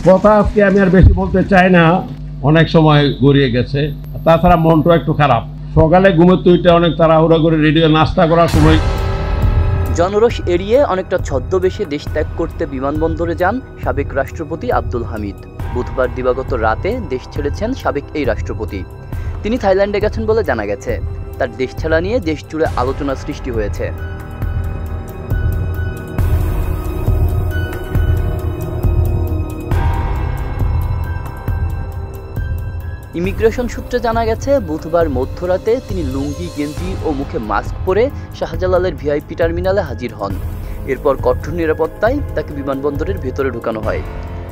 কথা আজকে আমি আর বেশি বলতে চাই না, অনেক সময় গড়িয়ে গেছে। তাছাড়া মনটা একটু খারাপ। সকালে ঘুমের তুইটা অনেক তাড়াহুড়া করে রেডিও নাস্তা করার সময় জনরোষ এড়িয়ে অনেকটা ছদ্মবেশে দেশ ত্যাগ করতে বিমানবন্দরে যান সাবেক রাষ্ট্রপতি আব্দুল হামিদ। বুধবার দিবাগত রাতে দেশ ছেড়েছেন সাবেক এই রাষ্ট্রপতি। তিনি থাইল্যান্ডে গেছেন বলে জানা গেছে। তার দেশ ছাড়া নিয়ে দেশ জুড়ে আলোচনা সৃষ্টি হয়েছে। ইমিগ্রেশন সূত্রে জানা গেছে, বুধবার মধ্যরাতে তিনি লুঙ্গি, গেঞ্জি ও মুখে মাস্ক পরে শাহজালালের ভিআইপি টার্মিনালে হাজির হন। এরপর কঠোর নিরাপত্তায় তাকে বিমানবন্দরের ভেতরে ঢোকানো হয়।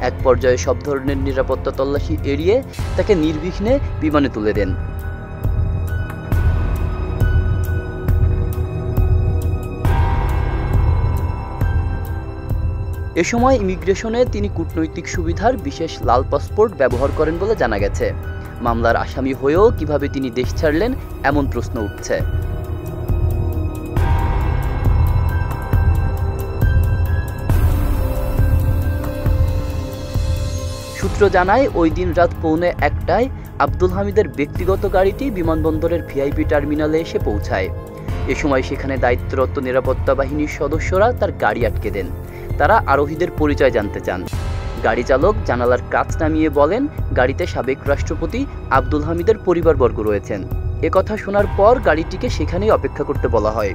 এক পর্যায়ে সব ধরনের নিরাপত্তা তল্লাশি এড়িয়ে তাকে নির্বিঘ্নে বিমানে তুলে দেন। এ সময় ইমিগ্রেশনে তিনি কূটনৈতিক সুবিধার বিশেষ লাল পাসপোর্ট ব্যবহার করেন বলে জানা গেছে। মামলার আসামি হয়েও কিভাবে তিনি দেশ ছাড়লেন, এমন প্রশ্ন উঠছে। সূত্র জানায়, ওই দিন রাত 1:45টায় আব্দুল হামিদের ব্যক্তিগত গাড়িটি বিমানবন্দরের ভিআইপি টার্মিনালে এসে পৌঁছায়। এ সময় সেখানে দায়িত্বরত নিরাপত্তা বাহিনীর সদস্যরা তার গাড়ি আটকে দেন। তারা আরোহীদের পরিচয় জানতে চান। গাড়ি চালক জানালার কাচ নামিয়ে বলেন, গাড়িতে সাবেক রাষ্ট্রপতি আব্দুল হামিদের পরিবারবর্গ রয়েছেন। এ কথা শোনার পর গাড়িটিকে সেখানেই অপেক্ষা করতে বলা হয়।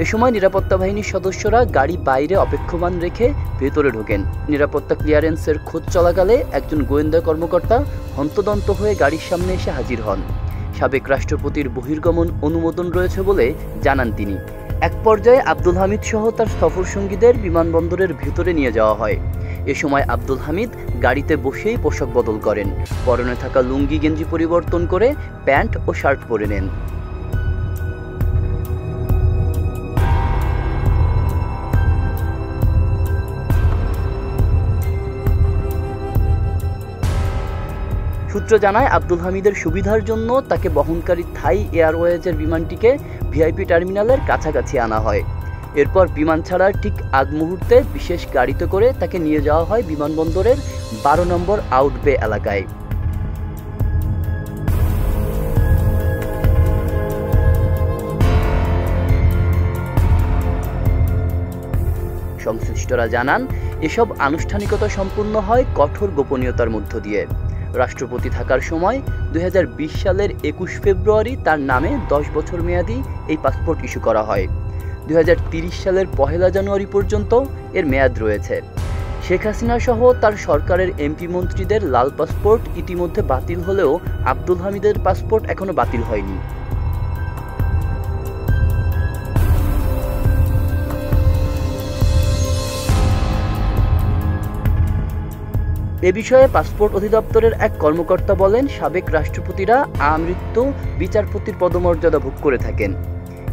এ সময় নিরাপত্তা বাহিনীর সদস্যরা গাড়ি বাইরে অপেক্ষমান রেখে ভেতরে ঢোকেন। নিরাপত্তা ক্লিয়ারেন্সের খোঁজ চলাকালে একজন গোয়েন্দা কর্মকর্তা হন্তদন্ত হয়ে গাড়ির সামনে এসে হাজির হন। সাবেক রাষ্ট্রপতির বহির্গমন অনুমোদন রয়েছে বলে জানান তিনি। এক পর্যায়ে আব্দুল হামিদ সহ তার সফরসঙ্গীদের বিমানবন্দরের ভেতরে নিয়ে যাওয়া হয়। এ সময় আব্দুল হামিদ গাড়িতে বসেই পোশাক বদল করেন। পরনে থাকা লুঙ্গি গেঞ্জি পরিবর্তন করে প্যান্ট ও শার্ট পরে নেন। সূত্র জানায়, আব্দুল হামিদের সুবিধার জন্য তাকে বহনকারী থাই এয়ারওয়েজের বিমানটিকে ভিআইপি টার্মিনালের কাছাকাছি আনা হয়। এরপর বিমান ছাড়ার ঠিক আগ মুহূর্তে বিশেষ গাড়িতে করে তাকে নিয়ে যাওয়া হয় বিমানবন্দরের 12 নম্বর আউটবে এলাকায়। সংশ্লিষ্টরা জানান, এসব আনুষ্ঠানিকতা সম্পূর্ণ হয় কঠোর গোপনীয়তার মধ্য দিয়ে। রাষ্ট্রপতি থাকার সময় 2020 সালের 21 ফেব্রুয়ারি তার নামে 10 বছর মেয়াদী এই পাসপোর্ট ইস্যু করা হয়। 2030 সালের 1 জানুয়ারি পর্যন্ত এর মেয়াদ রয়েছে। শেখ হাসিনা সহ তার সরকারের এমপি মন্ত্রীদের লাল পাসপোর্ট ইতিমধ্যে বাতিল হলেও আব্দুল হামিদের পাসপোর্ট এখনো বাতিল হয়নি। এ বিষয়ে পাসপোর্ট অধিদপ্তরের এক কর্মকর্তা বলেন, সাবেক রাষ্ট্রপতিরা আমৃত্যু বিচারপতির পদমর্যাদা ভোগ করে থাকেন।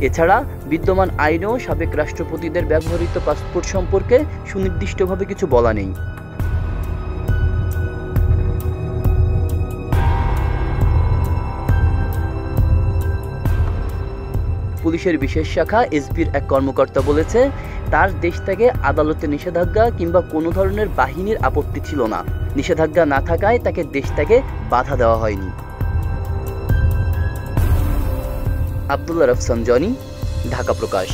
এছাড়া বিদ্যমান আইনেও সাবেক রাষ্ট্রপতিদের ব্যবহৃত পাসপোর্ট সম্পর্কে সুনির্দিষ্টভাবে কিছু বলা নেই। পুলিশের বিশেষ শাখা এসবির এক কর্মকর্তা বলেছে, তার দেশ থেকে আদালতে নিষেধাজ্ঞা কিংবা কোনো ধরনের বাহিনীর আপত্তি ছিল না। নিষেধাজ্ঞা না থাকায় তাকে দেশ থেকে বাধা দেওয়া হয়নি। আব্দুল্লাহ রফসান জনি, ঢাকা প্রকাশ।